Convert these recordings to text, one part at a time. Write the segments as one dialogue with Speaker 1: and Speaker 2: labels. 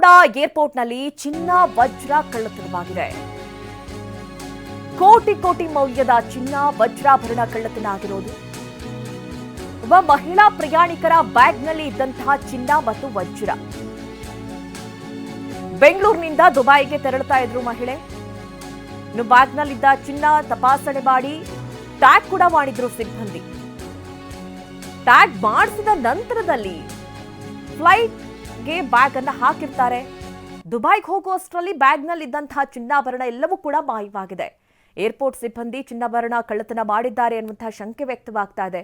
Speaker 1: ಕೆಂಪೇಗೌಡ ಏರ್ಪೋರ್ಟ್ನಲ್ಲಿ ಚಿನ್ನ ವಜ್ರ ಕಳ್ಳತನವಾಗಿದೆ. ಕೋಟಿ ಕೋಟಿ ಮೌಲ್ಯದ ಚಿನ್ನ ವಜ್ರಾಭರಣ ಕಳ್ಳತನ ಆಗಿರೋದು. ಒಬ್ಬ ಮಹಿಳಾ ಪ್ರಯಾಣಿಕರ ಬ್ಯಾಗ್ನಲ್ಲಿ ಇದ್ದಂತಹ ಚಿನ್ನ ಮತ್ತು ವಜ್ರ. ಬೆಂಗಳೂರಿನಿಂದ ದುಬೈಗೆ ತೆರಳುತ್ತಾ ಇದ್ರು ಮಹಿಳೆ. ಇನ್ನು ಬ್ಯಾಗ್ನಲ್ಲಿದ್ದ ಚಿನ್ನ ತಪಾಸಣೆ ಮಾಡಿ ಟ್ಯಾಗ್ ಕೂಡ ಮಾಡಿದ್ರು ಸಿಬ್ಬಂದಿ. ಟ್ಯಾಗ್ ಮಾಡಿಸಿದ ನಂತರದಲ್ಲಿ ಫ್ಲೈಟ್ಗೆ ಬ್ಯಾಗ್ ಅನ್ನು ಹಾಕಿರ್ತಾರೆ. ದುಬೈಗೆ ಹೋಗುವಷ್ಟರಲ್ಲಿ ಬ್ಯಾಗ್ನಲ್ಲಿ ಇದ್ದಂತಹ ಚಿನ್ನಾಭರಣ ಎಲ್ಲವೂ ಕೂಡ ಮಾಯವಾಗಿದೆ. ಏರ್ಪೋರ್ಟ್ ಸಿಬ್ಬಂದಿ ಚಿನ್ನಾಭರಣ ಕಳ್ಳತನ ಮಾಡಿದ್ದಾರೆ ಎನ್ನುವಂತಹ ಶಂಕೆ ವ್ಯಕ್ತವಾಗ್ತಾ ಇದೆ.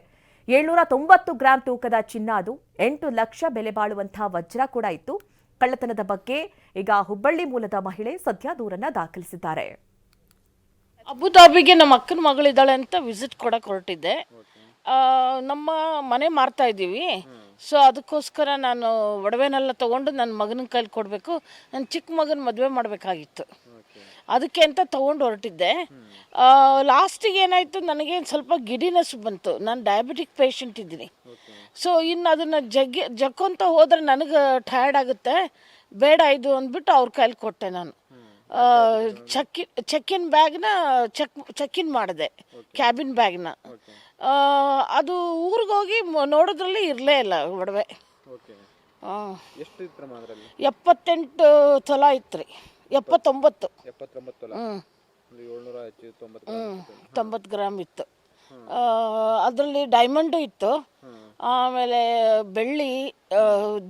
Speaker 1: 790 ಗ್ರಾಂ ತೂಕದ ಚಿನ್ನ, ಅದು 8 ಲಕ್ಷ ಬೆಲೆ ಬಾಳುವಂತಹ ವಜ್ರ ಕೂಡ ಇತ್ತು. ಕಳ್ಳತನದ ಬಗ್ಗೆ ಈಗ ಹುಬ್ಬಳ್ಳಿ ಮೂಲದ ಮಹಿಳೆ ಸದ್ಯ ದೂರನ್ನ ದಾಖಲಿಸಿದ್ದಾರೆ.
Speaker 2: ಅಬುದಾಬಿಗೆ ನಮ್ಮ ಅಕ್ಕನ ಮಗಳಿದ್ದಾಳೆ ಅಂತ ವಿಸಿಟ್ ಕೊಡಕ್ಕೆ ಹೊರಟಿದ್ದೆ. ನಮ್ಮ ಮನೆ ಮಾರ್ತಾ ಇದ್ದೀವಿ. ಸೊ ಅದಕ್ಕೋಸ್ಕರ ನಾನು ಒಡವೆನೆಲ್ಲ ತೊಗೊಂಡು ನನ್ನ ಮಗನ ಕೈಲಿ ಕೊಡಬೇಕು. ನನ್ನ ಚಿಕ್ಕ ಮಗನ ಮದುವೆ ಮಾಡಬೇಕಾಗಿತ್ತು. ಅದಕ್ಕೆ ಅಂತ ತೊಗೊಂಡು ಹೊರಟಿದ್ದೆ. ಲಾಸ್ಟಿಗೆ ಏನಾಯಿತು, ನನಗೆ ಸ್ವಲ್ಪ ಗಿಡಿನೆಸ್ ಬಂತು. ನಾನು ಡಯಾಬಿಟಿಕ್ ಪೇಷಂಟ್ ಇದ್ದೀನಿ. ಸೊ ಇನ್ನು ಅದನ್ನು ಜಕ್ಕೊಂತ ಹೋದರೆ ನನಗೆ ಟಯರ್ಡ್ ಆಗುತ್ತೆ, ಬೇಡ ಇದು ಅಂದ್ಬಿಟ್ಟು ಅವ್ರ ಕೈಲಿ ಕೊಟ್ಟೆ. ನಾನು ಚೆಕ್ಕಿನ್ ಬ್ಯಾಗ್ನ ಚೆಕ್ಕಿನ್ ಮಾಡಿದೆ, ಕ್ಯಾಬಿನ್ ಬ್ಯಾಗ್ನ. ಅದು ಊರಿಗೆ ಹೋಗಿ ನೋಡೋದ್ರಲ್ಲಿ ಇರಲೇ ಇಲ್ಲ ಒಡವೆ. 78 ತೊಲ ಇತ್ತು ರೀ. 79 90 ಗ್ರಾಮ್ ಇತ್ತು. ಅದರಲ್ಲಿ ಡೈಮಂಡು ಇತ್ತು, ಆಮೇಲೆ ಬೆಳ್ಳಿ,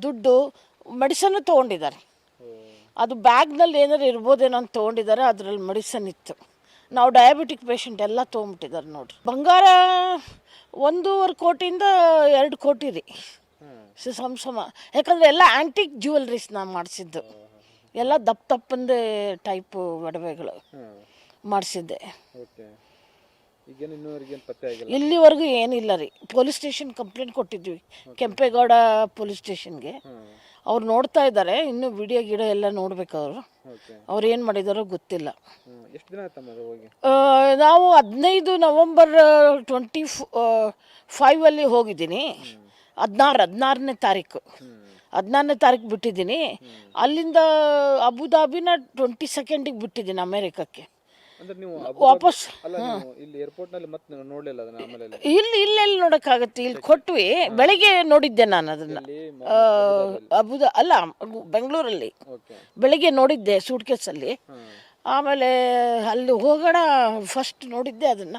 Speaker 2: ದುಡ್ಡು, ಮೆಡಿಸನ್ನು ತೊಗೊಂಡಿದ್ದಾರೆ. ಅದು ಬ್ಯಾಗ್ನಲ್ಲಿ ಏನಾದ್ರು ಇರ್ಬೋದೇನೋ ಅಂತ ತೊಗೊಂಡಿದ್ದಾರೆ. ಅದರಲ್ಲಿ ಮೆಡಿಸನ್ ಇತ್ತು. ನಾವು ಡಯಾಬಿಟಿಕ್ ಪೇಷಂಟ್ ಎಲ್ಲ ತೊಗೊಂಬಿಟ್ಟಿದ್ದಾರೆ ನೋಡ್ರಿ. ಬಂಗಾರ 1.5 ಕೋಟಿಯಿಂದ 2 ಕೋಟಿ ರೀ ಸಮ. ಯಾಕಂದರೆ ಎಲ್ಲ ಆ್ಯಂಟಿಕ್ ಜ್ಯುವೆಲ್ರೀಸ್ ನಾನು ಮಾಡಿಸಿದ್ದು. ಎಲ್ಲ ದಪ್ಪಂದೇ ಟೈಪು ಒಡವೆಗಳು ಮಾಡಿಸಿದ್ದೆ. ಇಲ್ಲಿವರೆಗೂ ಏನಿಲ್ಲ ರೀ. ಪೊಲೀಸ್ ಸ್ಟೇಷನ್ ಕಂಪ್ಲೇಂಟ್ ಕೊಟ್ಟಿದ್ವಿ, ಕೆಂಪೇಗೌಡ ಪೊಲೀಸ್ ಸ್ಟೇಷನ್ಗೆ. ಅವ್ರು ನೋಡ್ತಾ ಇದ್ದಾರೆ. ಇನ್ನು ವಿಡಿಯೋ ಗಿಡ ಎಲ್ಲ ನೋಡ್ಬೇಕು. ಅವ್ರು ಏನು ಮಾಡಿದಾರೋ ಗೊತ್ತಿಲ್ಲ. ನಾವು 15 ನವೆಂಬರ್ 25 ಹೋಗಿದ್ದೀನಿ. 16ನೇ ತಾರೀಕು ಬಿಟ್ಟಿದ್ದೀನಿ. ಅಲ್ಲಿಂದ ಅಬುದಾಬಿನ 22 ಬಿಟ್ಟಿದ್ದೀನಿ ಅಮೇರಿಕಕ್ಕೆ ವಾಪಸ್. ಇಲ್ಲಿ ನೋಡಕ್ಕಾಗತ್ತೆ. ಇಲ್ಲಿ ಕೊಟ್ವಿ. ಬೆಳಿಗ್ಗೆ ನೋಡಿದ್ದೆ ನಾನು ಅದನ್ನ. ಅಲ್ಲ, ಬೆಂಗಳೂರಲ್ಲಿ ಬೆಳಿಗ್ಗೆ ನೋಡಿದ್ದೆ ಸೂಟ್ ಕೇಸಲ್ಲಿ. ಆಮೇಲೆ ಅಲ್ಲಿ ಹೋಗೋಣ ಫಸ್ಟ್ ನೋಡಿದ್ದೆ ಅದನ್ನ,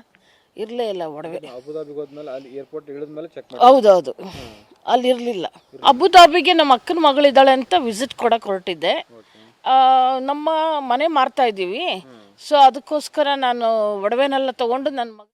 Speaker 2: ಇರಲೇ ಇಲ್ಲ ಒಡವೆ. ಹೌದೌದು, ಅಲ್ಲಿ ಇರಲಿಲ್ಲ. ಅಬುದಾಬಿಗೆ ನಮ್ಮ ಅಕ್ಕನ ಮಗಳಿದ್ದಾಳೆ ಅಂತ ವಿಸಿಟ್ ಕೊಡಕ್ಕೆ ಹೊರಟಿದ್ದೆ. ನಮ್ಮ ಮನೆ ಮಾರ್ತಾ ಇದ್ದೀವಿ. ಸೊ ಅದಕ್ಕೋಸ್ಕರ ನಾನು ಒಡವೆನೆಲ್ಲ ತೊಗೊಂಡು ನನ್ನ ಮಗ